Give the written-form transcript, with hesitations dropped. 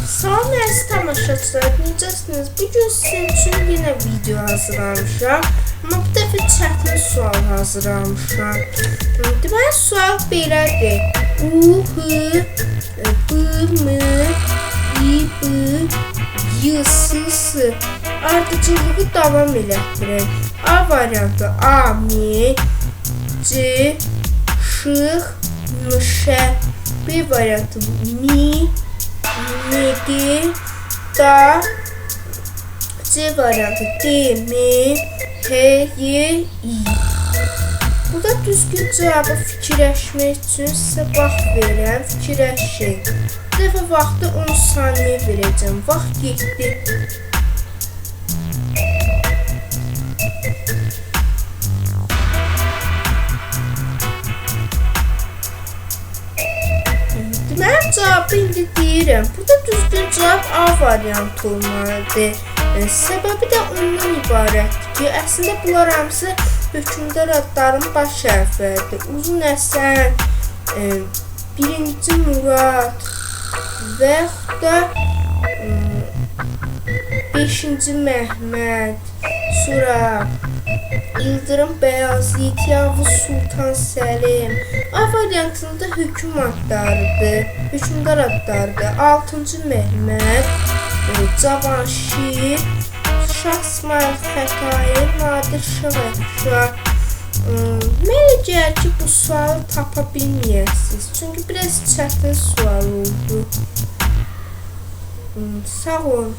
Salam əziz tamaşaçılar, necəsiniz? Bugün sizin üçün yenə video hazırlamışam. Amma bu dəfə çətin sual hazırlamışam. Deməli, sual belədir. U, H, B, M, İ, B, Y, S, S. Ardıcılığı davam elətdirin. A variantı A, M, C, Ş, M, Ş. B variantı Mi, M, Da. C variantı D, M, H, Y, İ. Burada düzgün cevabı fikirləşmək üçün sizə vaxt verirəm, fikirləşin. Bu dəfə vaxtı 10 saniyə verəcəm. Vaxt getdi. Deməli, cavabı indi deyirəm. Burada düzgün cavab A variantı olmalıdır. Səbəbi də ondan ibarətdir ki, əslində bunlar hamısı hökmdar adların baş hərfləridir. Uzun Həsən, 1-ci Murad və yaxud da 5-ci Məhməd, sonra İldırım Bəyazit, Yavuz Sultan Səlim. A variantında hökm adlarıdır, hökmdar adlarıdır. 6-cı Məhməd, Cavanşir, Şah İsmail Xətai, Nadir Şah. Mənə elə gəlir ki, bu sualı tapa bilməyəsiniz. Çünki biraz çətin sual oldu. Sağ olun.